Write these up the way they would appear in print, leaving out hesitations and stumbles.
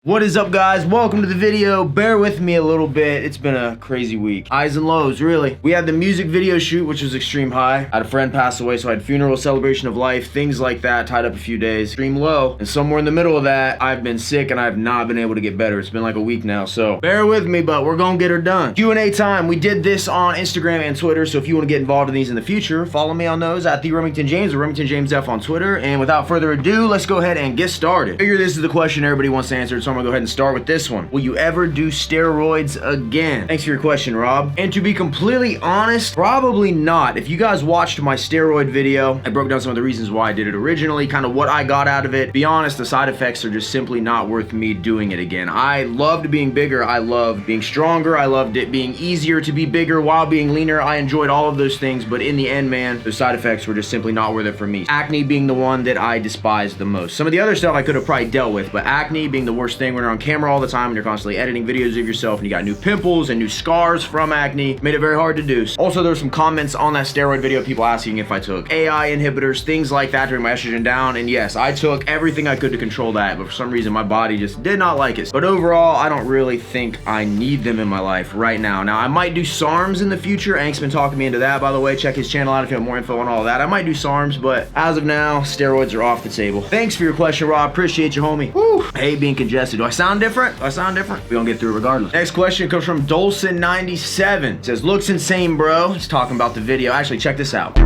What is up, guys? Welcome to the video. Bear with me a little bit. It's been a crazy week. Highs and lows, really. We had the music video shoot, which was extreme high. I had a friend pass away, so I had funeral, celebration of life, things like that, tied up a few days. Extreme low. And somewhere in the middle of that, I've been sick and I've not been able to get better. It's been like a week now, so bear with me, but we're gonna get her done. Q&A time. We did this on Instagram and Twitter, so if you want to get involved in these in the future, follow me on those at the Remington James or Remington James F on Twitter. And without further ado, let's go ahead and get started. Figure this is the question everybody wants to answer, so I'm gonna go ahead and start with this one. Will you ever do steroids again? Thanks for your question, Rob. And to be completely honest, probably not. If you guys watched my steroid video, I broke down some of the reasons why I did it originally, kind of what I got out of it. Be honest, the side effects are just simply not worth me doing it again. I loved being bigger. I loved being stronger. I loved it being easier to be bigger while being leaner. I enjoyed all of those things, but in the end, man, the side effects were just simply not worth it for me. Acne being the one that I despised the most. Some of the other stuff I could have probably dealt with, but acne being the worst thing when you're on camera all the time and you're constantly editing videos of yourself and you got new pimples and new scars from acne, made it very hard to do. Also, there were some comments on that steroid video, people asking if I took AI inhibitors, things like that during my estrogen down, and yes, I took everything I could to control that, but for some reason my body just did not like it. But overall, I don't really think I need them in my life right now. Now, I might do SARMs in the future. Ank's been talking me into that, by the way. Check his channel out if you have more info on all that. I might do SARMs, but as of now, steroids are off the table. Thanks for your question, Rob. Appreciate you, homie. Woo. Hey, being congested. Do I sound different? Do I sound different? We gonna get through it regardless. Next question comes from Dolson97. It says, looks insane, bro. He's talking about the video. Actually, check this out. Give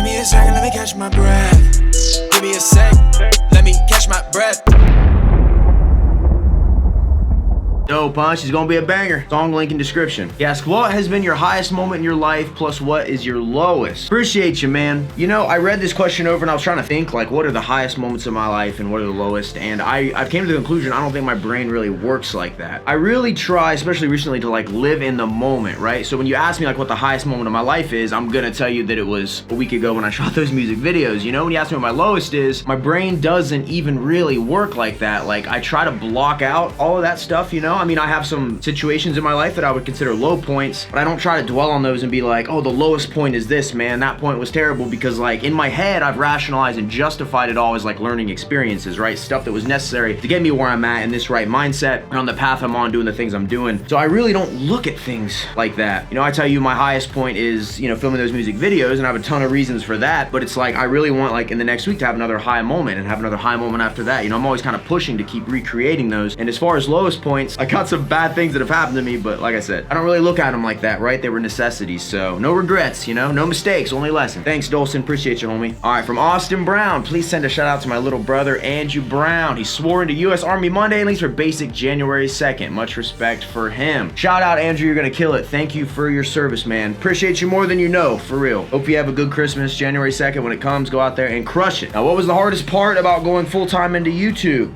me a second, let me catch my breath. Give me a sec, let me catch my breath. Dope, punch. It's gonna be a banger. Song link in description. He asks, what has been your highest moment in your life, plus what is your lowest? Appreciate you, man. You know, I read this question over and I was trying to think, like, what are the highest moments of my life and what are the lowest? And I've came to the conclusion, I don't think my brain really works like that. I really try, especially recently, to like live in the moment, right? So when you ask me like what the highest moment of my life is, I'm gonna tell you that it was a week ago when I shot those music videos. You know, when you ask me what my lowest is, my brain doesn't even really work like that. Like, I try to block out all of that stuff, you know? I mean, I have some situations in my life that I would consider low points, but I don't try to dwell on those and be like, oh, the lowest point is this, man, that point was terrible, because like in my head, I've rationalized and justified it all as like learning experiences, right? Stuff that was necessary to get me where I'm at in this right mindset and on the path I'm on, doing the things I'm doing. So I really don't look at things like that. You know, I tell you my highest point is, you know, filming those music videos, and I have a ton of reasons for that, but it's like, I really want like in the next week to have another high moment and have another high moment after that. You know, I'm always kind of pushing to keep recreating those. And as far as lowest points, I got some bad things that have happened to me, but like I said, I don't really look at them like that, right? They were necessities, so no regrets, you know, no mistakes, only lessons. Thanks, Dolson, appreciate you, homie. All right, from Austin Brown, please send a shout out to my little brother, Andrew Brown. He swore into U.S. Army Monday and leaves for basic January 2nd. Much respect for him. Shout out, Andrew, you're gonna kill it. Thank you for your service, man. Appreciate you more than you know, for real. Hope you have a good Christmas, January 2nd. When it comes, go out there and crush it. Now, what was the hardest part about going full-time into YouTube?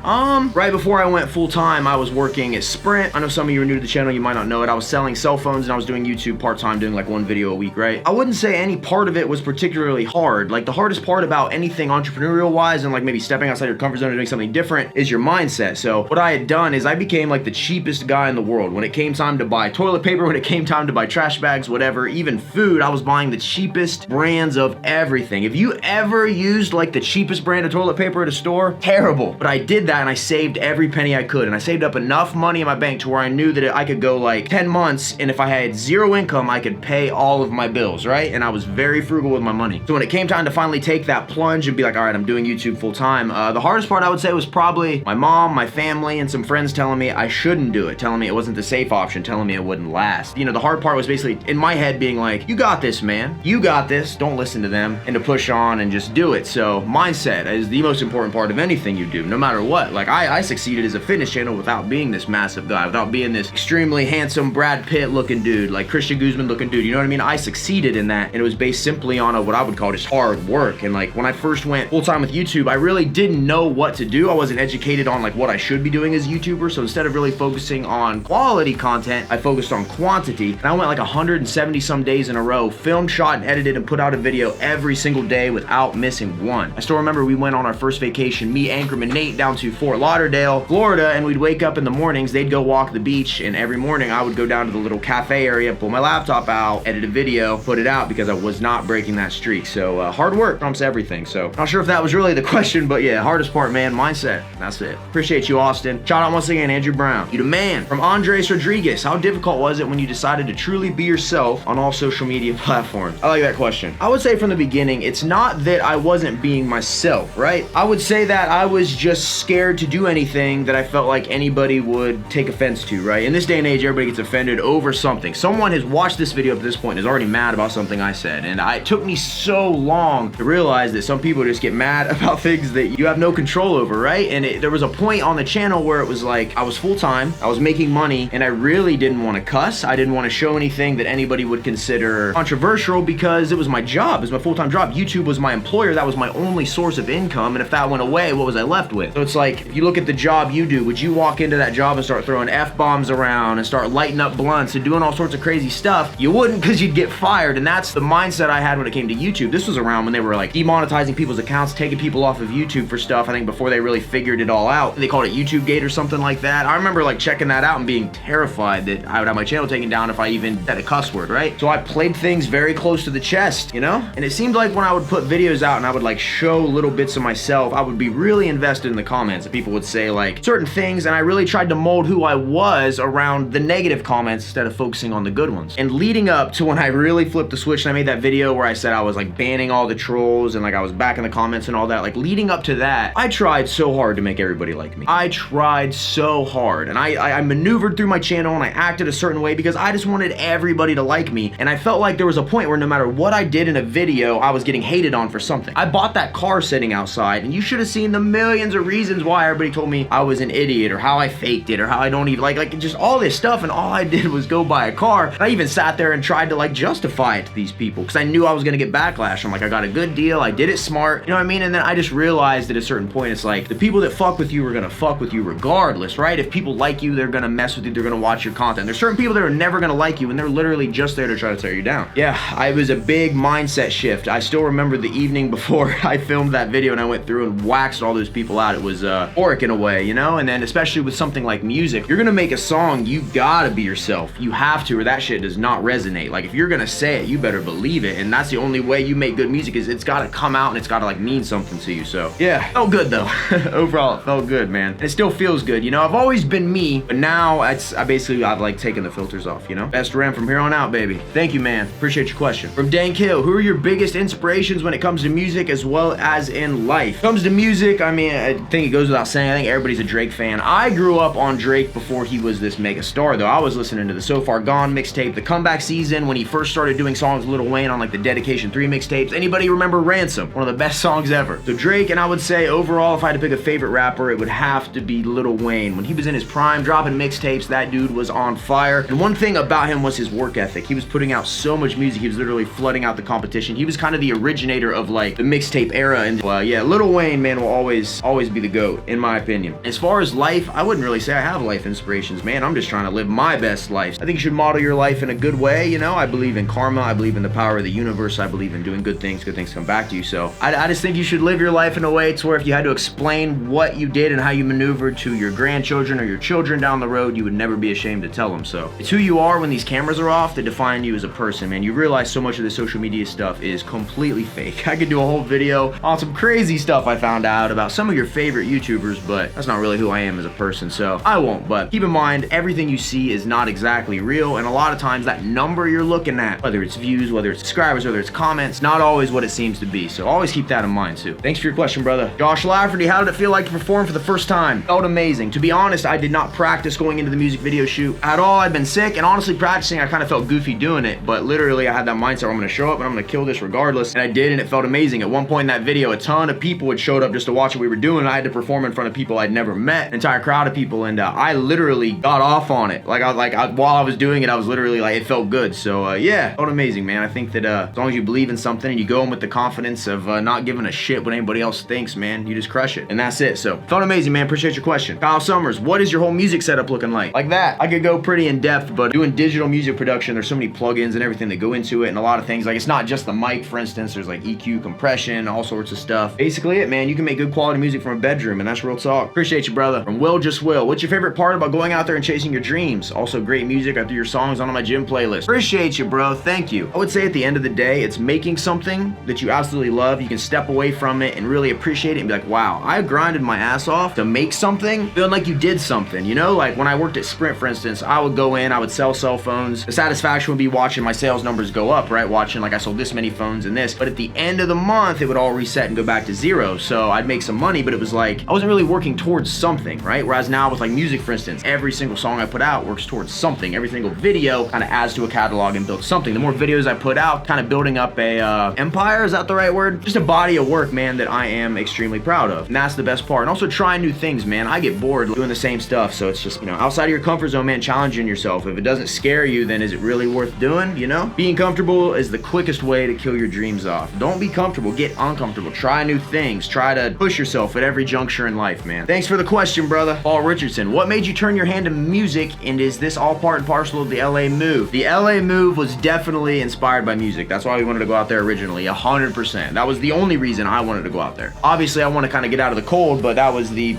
Right before I went full-time, I was working at Sprint. I know some of you are new to the channel, you might not know it. I was selling cell phones and I was doing YouTube part-time, doing like one video a week, right? I wouldn't say any part of it was particularly hard. Like, the hardest part about anything entrepreneurial-wise and like maybe stepping outside your comfort zone and doing something different is your mindset. So what I had done is I became like the cheapest guy in the world. When it came time to buy toilet paper, when it came time to buy trash bags, whatever, even food, I was buying the cheapest brands of everything. If you ever used like the cheapest brand of toilet paper at a store, terrible. But I did that and I saved every penny I could, and I saved up enough money in my bank to where I knew that I could go like 10 months, and if I had zero income, I could pay all of my bills, right? And I was very frugal with my money. So when it came time to finally take that plunge and be like, all right, I'm doing YouTube full time, the hardest part I would say was probably my mom, my family, and some friends telling me I shouldn't do it, telling me it wasn't the safe option, telling me it wouldn't last. You know, the hard part was basically in my head being like, you got this, man. You got this. Don't listen to them, and to push on and just do it. So mindset is the most important part of anything you do, no matter what. Like, I succeeded as a fitness channel without being this massive guy, without being this extremely handsome Brad Pitt looking dude, like Christian Guzman looking dude, you know what I mean? I succeeded in that, and it was based simply on what I would call just hard work. And like when I first went full-time with YouTube, I really didn't know what to do. I wasn't educated on like what I should be doing as a YouTuber, so instead of really focusing on quality content, I focused on quantity, and I went like 170 some days in a row, filmed, shot, and edited, and put out a video every single day without missing one. I still remember we went on our first vacation, me, Anchorman, Nate, down to Fort Lauderdale, Florida, and we'd wake up in the mornings, they'd go still walk the beach, and every morning I would go down to the little cafe area, pull my laptop out, edit a video, put it out because I was not breaking that streak. So hard work trumps everything. So not sure if that was really the question, but yeah, hardest part, man, mindset. That's it. Appreciate you, Austin. Shout out once again, Andrew Brown. You the man. From Andres Rodriguez, how difficult was it when you decided to truly be yourself on all social media platforms? I like that question. I would say from the beginning, it's not that I wasn't being myself, right? I would say that I was just scared to do anything that I felt like anybody would take offense to, right? In this day and age, everybody gets offended over something. Someone has watched this video up to this point and is already mad about something I said, and it took me so long to realize that some people just get mad about things that you have no control over, right? And there was a point on the channel where it was like I was full-time, I was making money, and I really didn't want to cuss. I didn't want to show anything that anybody would consider controversial because it was my job. It was my full-time job. YouTube was my employer. That was my only source of income, and if that went away, what was I left with? So it's like, if you look at the job you do, would you walk into that job and start throwing F-bombs around and start lighting up blunts and doing all sorts of crazy stuff? You wouldn't, because you'd get fired, and that's the mindset I had when it came to YouTube. This was around when they were like demonetizing people's accounts, taking people off of YouTube for stuff, I think before they really figured it all out. They called it YouTube Gate or something like that. I remember like checking that out and being terrified that I would have my channel taken down if I even said a cuss word, right? So I played things very close to the chest, you know? And it seemed like when I would put videos out and I would like show little bits of myself, I would be really invested in the comments, and people would say like certain things, and I really tried to mold who I was around the negative comments instead of focusing on the good ones. And leading up to when I really flipped the switch and I made that video where I said I was like banning all the trolls and like I was back in the comments and all that, like leading up to that, I tried so hard to make everybody like me. I tried so hard, and I maneuvered through my channel and I acted a certain way because I just wanted everybody to like me, and I felt like there was a point where no matter what I did in a video, I was getting hated on for something. I bought that car sitting outside, and you should have seen the millions of reasons why everybody told me I was an idiot or how I faked it or how I don't even like just all this stuff, and all I did was go buy a car. And I even sat there and tried to like justify it to these people because I knew I was gonna get backlash. I'm like, I got a good deal, I did it smart, you know what I mean? And then I just realized at a certain point, it's like the people that fuck with you are gonna fuck with you regardless, right? If people like you, they're gonna mess with you, they're gonna watch your content. There's certain people that are never gonna like you, and they're literally just there to try to tear you down. Yeah, it was a big mindset shift. I still remember the evening before I filmed that video and I went through and waxed all those people out. It was euphoric in a way, you know? And then especially with something like music, you're gonna make a song, you gotta be yourself. You have to, or that shit does not resonate. Like if you're gonna say it, you better believe it, and that's the only way you make good music, is it's gotta come out and it's gotta like mean something to you. So yeah, felt good though. Overall, it felt good, man. And it still feels good, you know? I've always been me, but now I've like taken the filters off, you know? Best Rem from here on out, baby. Thank you, man. Appreciate your question. From Dank Hill, who are your biggest inspirations when it comes to music as well as in life? When it comes to music, I mean, I think it goes without saying, I think everybody's a Drake fan. I grew up on Drake before he was this mega star, though. I was listening to the So Far Gone mixtape, the Comeback Season, when he first started doing songs with Lil Wayne on like the Dedication 3 mixtapes. Anybody remember Ransom? One of the best songs ever. So Drake, and I would say overall, if I had to pick a favorite rapper, it would have to be Lil Wayne. When he was in his prime, dropping mixtapes, that dude was on fire. And one thing about him was his work ethic. He was putting out so much music, he was literally flooding out the competition. He was kind of the originator of like the mixtape era, and yeah, Lil Wayne, man, will always be the GOAT, in my opinion. As far as life, I wouldn't really say I have life inspirations, man. I'm just trying to live my best life. I think you should model your life in a good way, you know? I believe in karma, I believe in the power of the universe, I believe in doing good things come back to you. So I just think you should live your life in a way to where if you had to explain what you did and how you maneuvered to your grandchildren or your children down the road, you would never be ashamed to tell them. So it's who you are when these cameras are off that define you as a person, man. You realize so much of the social media stuff is completely fake. I could do a whole video on some crazy stuff I found out about some of your favorite YouTubers, but that's not really who I am as a person, so I won't. But keep in mind, everything you see is not exactly real, and a lot of times that number you're looking at, whether it's views, whether it's subscribers, whether it's comments, not always what it seems to be. So always keep that in mind too. Thanks for your question, brother. Josh Lafferty, how did it feel like to perform for the first time? Felt amazing. To be honest, I did not practice going into the music video shoot at all. I'd been sick, and honestly practicing, I kind of felt goofy doing it, but literally I had that mindset where I'm gonna show up and I'm gonna kill this regardless, and I did, and it felt amazing. At one point in that video, a ton of people had showed up just to watch what we were doing, and I had to perform in front of people I'd never met, an entire crowd of people, and I literally got off on it. While I was doing it, I was literally like, it felt good. So yeah, it felt amazing, man. I think that as long as you believe in something and you go in with the confidence of not giving a shit what anybody else thinks, man, you just crush it, and that's it. So felt amazing, man. Appreciate your question. Kyle Summers, what is your whole music setup looking like? Like that, I could go pretty in depth, but doing digital music production, there's so many plugins and everything that go into it, and a lot of things. Like, it's not just the mic, for instance. There's like EQ, compression, all sorts of stuff. Basically it, man. You can make good quality music from a bedroom, and that's real talk. Appreciate you, brother. From Will Just Will, what's your favorite part part about going out there and chasing your dreams. Also, great music. I threw your songs on my gym playlist. Appreciate you, bro. Thank you. I would say at the end of the day, it's making something that you absolutely love. You can step away from it and really appreciate it and be like, wow, I grinded my ass off to make something, feeling like you did something, you know? Like when I worked at Sprint, for instance, I would go in, I would sell cell phones. The satisfaction would be watching my sales numbers go up, right? Watching like I sold this many phones and this, but at the end of the month, it would all reset and go back to zero. So I'd make some money, but it was like, I wasn't really working towards something, right? Whereas now with like music, for instance, every single song I put out works towards something. Every single video kind of adds to a catalog and builds something. The more videos I put out, kind of building up a empire, is that the right word? Just a body of work, man, that I am extremely proud of. And that's the best part. And also trying new things, man. I get bored doing the same stuff. So it's just, you know, outside of your comfort zone, man, challenging yourself. If it doesn't scare you, then is it really worth doing, you know? Being comfortable is the quickest way to kill your dreams off. Don't be comfortable, get uncomfortable. Try new things. Try to push yourself at every juncture in life, man. Thanks for the question, brother. Paul Richardson, what made you turn your hand to music, and is this all part and parcel of the LA move? The LA move was definitely inspired by music. That's why we wanted to go out there originally, 100%. That was the only reason I wanted to go out there. Obviously, I want to kind of get out of the cold, but that was the,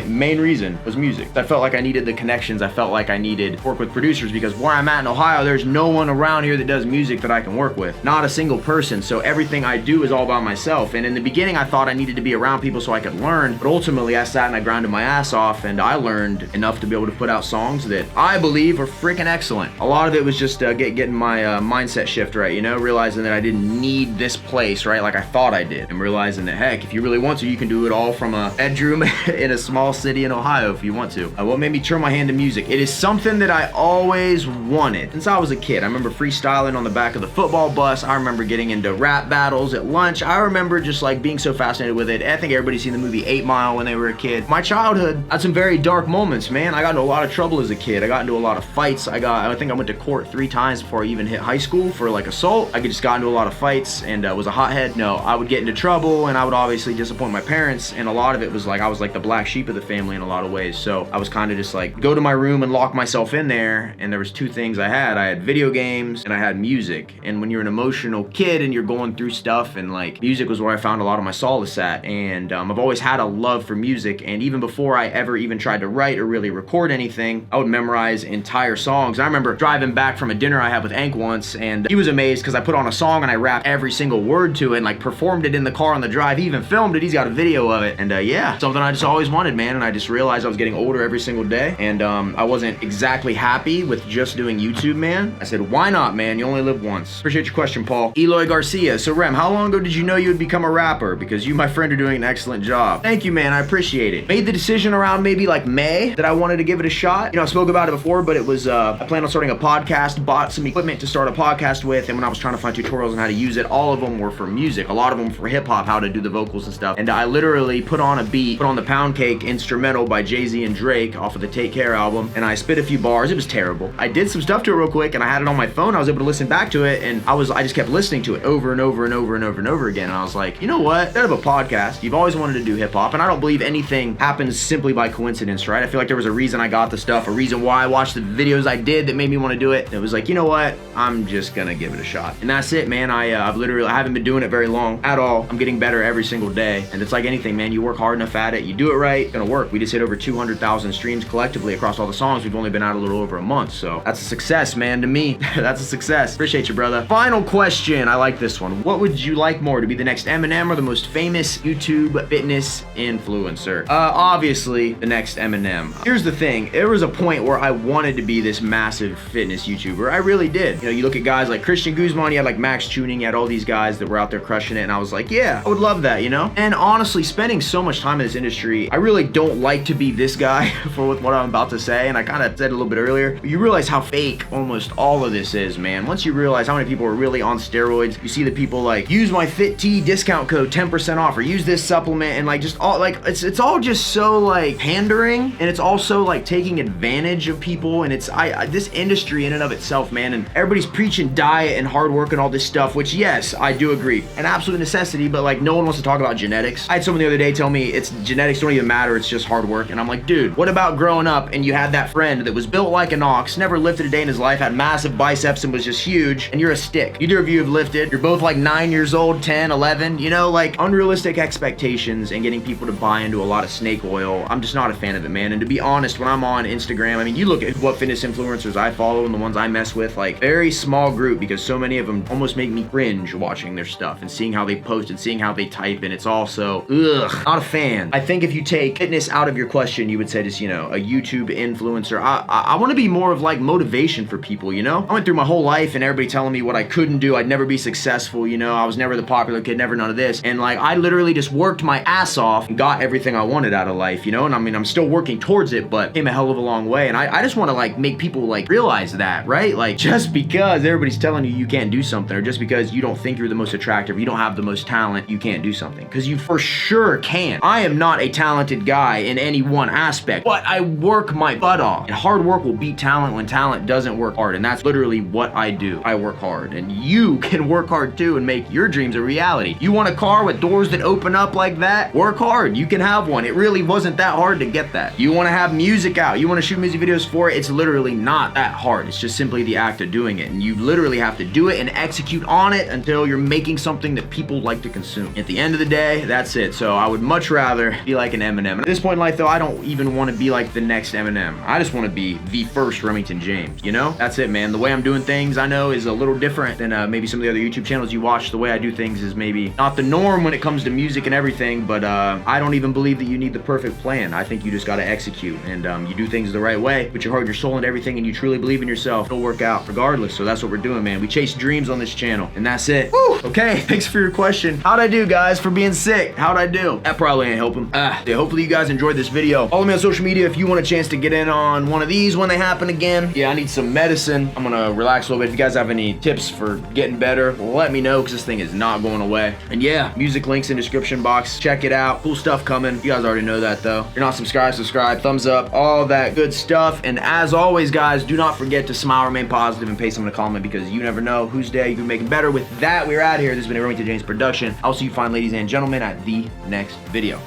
main reason was music. I felt like I needed the connections. I felt like I needed to work with producers because where I'm at in Ohio, there's no one around here that does music that I can work with. Not a single person. So everything I do is all by myself. And in the beginning, I thought I needed to be around people so I could learn, but ultimately I sat and I grinded my ass off and I learned enough to be able to put out songs that I believe are freaking excellent. A lot of it was just getting my mindset shift right, you know, realizing that I didn't need this place, right, like I thought I did, and realizing that, heck, if you really want to, you can do it all from a bedroom in a small city in Ohio if you want to. What made me turn my hand to music? It is something that I always wanted since I was a kid. I remember freestyling on the back of the football bus. I remember getting into rap battles at lunch. I remember just like being so fascinated with it. I think everybody's seen the movie 8 Mile when they were a kid. My childhood had some very dark moments, man. I got into a lot of trouble as a kid. I got into a lot of fights. I think I went to court 3 times before I even hit high school for like assault. I just got into a lot of fights and was a hothead. No, I would get into trouble and I would obviously disappoint my parents, and a lot of it was like I was like the black sheep of the family in a lot of ways. So I was kind of just like go to my room and lock myself in there, and there was 2 things I had video games and I had music. And when you're an emotional kid and you're going through stuff, and like music was where I found a lot of my solace at. And I've always had a love for music, and even before I ever even tried to write or really record anything, I would memorize entire songs. I remember driving back from a dinner I had with Ank once, and he was amazed because I put on a song and I rapped every single word to it and like performed it in the car on the drive. He even filmed it. He's got a video of it. And yeah, something I just always wanted, man. And I just realized I was getting older every single day, and I wasn't exactly happy with just doing YouTube, man. I said, why not, man? You only live once. Appreciate your question, Paul. Eloy Garcia. So Rem, how long ago did you know you would become a rapper? Because you, my friend, are doing an excellent job. Thank you, man. I appreciate it. Made the decision around maybe like May that I wanted to give it a shot. You know, I spoke about it before, but it was, I planned on starting a podcast, bought some equipment to start a podcast with, and when I was trying to find tutorials on how to use it, all of them were for music. A lot of them for hip hop, how to do the vocals and stuff. And I literally put on a beat, put on the Pound Cake instrumental by Jay-Z and Drake off of the Take Care album, and I spit a few bars. It was terrible. I did some stuff to it real quick, and I had it on my phone. I was able to listen back to it, and I just kept listening to it over and over and over and over and over again. And I was like, you know what? Instead of a podcast, you've always wanted to do hip hop, and I don't believe anything happens simply by coincidence, right? I feel like there was a reason I got the stuff, a reason why I watched the videos I did that made me want to do it. And it was like, you know what? I'm just gonna give it a shot. And that's it, man. I haven't been doing it very long at all. I'm getting better every single day. And it's like anything, man. You work hard enough at it, you do it right, it's gonna work. We just hit over 200,000 streams collectively across all the songs. We've only been out a little over a month. So that's a success, man, to me. That's a success. Appreciate you, brother. Final question. I like this one. What would you like more, to be the next Eminem or the most famous YouTube fitness influencer? Obviously the next Eminem. Here's the thing. There was a point where I wanted to be this massive fitness YouTuber. I really did. You know, you look at guys like Christian Guzman, you had like Max Tuning, you had all these guys that were out there crushing it, and I was like, yeah, I would love that, you know? And honestly, spending so much time in this industry, I really don't like to be this guy for what I'm about to say, and I kind of said it a little bit earlier, but you realize how fake almost all of this is, man. Once you realize how many people are really on steroids, you see the people like, use my FitT discount code 10% off, or use this supplement, and like just all like, it's all just so like pandering, and it's also like taking advantage of people, and it's this industry in and of itself, man, and everybody's preaching diet and hard work and all this stuff, which yes, I do agree, an absolute necessity, but like no one wants to talk about genetics. I had someone the other day tell me it's genetics don't even matter, it's just hard work, and I'm like, dude, what about growing up and you had that friend that was built like an ox, never lifted a day in his life, had massive biceps and was just huge, and you're a stick. Neither of you have lifted, you're both like 9 years old, 10, 11, you know, like unrealistic expectations and getting people to buy into a lot of snake oil. I'm just not a fan of it, man, and to be honest, honest, when I'm on Instagram, I mean, you look at what fitness influencers I follow and the ones I mess with, like, very small group, because so many of them almost make me cringe watching their stuff and seeing how they post and seeing how they type, and it's also, ugh, not a fan. I think if you take fitness out of your question, you would say just, you know, a YouTube influencer. I want to be more of like motivation for people, you know? I went through my whole life and everybody telling me what I couldn't do, I'd never be successful, you know, I was never the popular kid, never none of this, and like, I literally just worked my ass off and got everything I wanted out of life, you know? And I mean, I'm still working towards it, but came a hell of a long way, and I just want to like make people like realize that, right? Like, just because everybody's telling you you can't do something, or just because you don't think you're the most attractive, you don't have the most talent, you can't do something, because you for sure can. I am not a talented guy in any one aspect, but I work my butt off, and hard work will beat talent when talent doesn't work hard, and that's literally what I do. I work hard, and you can work hard too and make your dreams a reality. You want a car with doors that open up like that? Work hard, you can have one. It really wasn't that hard to get that. You want to have music out, you want to shoot music videos for it, it's literally not that hard. It's just simply the act of doing it, and you literally have to do it and execute on it until you're making something that people like to consume. At the end of the day, that's it. So I would much rather be like an Eminem. At this point in life though, I don't even want to be like the next Eminem. I just want to be the first Remington James, you know? That's it, man. The way I'm doing things, I know, is a little different than maybe some of the other YouTube channels you watch. The way I do things is maybe not the norm when it comes to music and everything, but I don't even believe that you need the perfect plan. I think you just got to execute, and you do things the right way, put your heart, your soul into everything, and you truly believe in yourself, it'll work out regardless. So that's what we're doing, man. We chase dreams on this channel, and that's it. Woo! Okay, thanks for your question. How'd I do, guys, for being sick? How'd I do? That probably ain't helping. Yeah, hopefully you guys enjoyed this video. Follow me on social media if you want a chance to get in on one of these when they happen again. Yeah, I need some medicine. I'm gonna relax a little bit. If you guys have any tips for getting better, let me know, because this thing is not going away. And yeah, music links in description box. Check it out. Cool stuff coming. You guys already know that though. If you're not subscribed, subscribe, thumbs up, all that good stuff. And as always, guys, do not forget to smile, remain positive, and pay someone a comment, because you never know whose day you can make it better. With that, we're out of here. This has been a Remington James production. I'll see you fine, ladies and gentlemen, at the next video.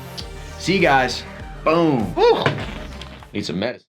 See you guys. Boom. Woo. Need some medicine.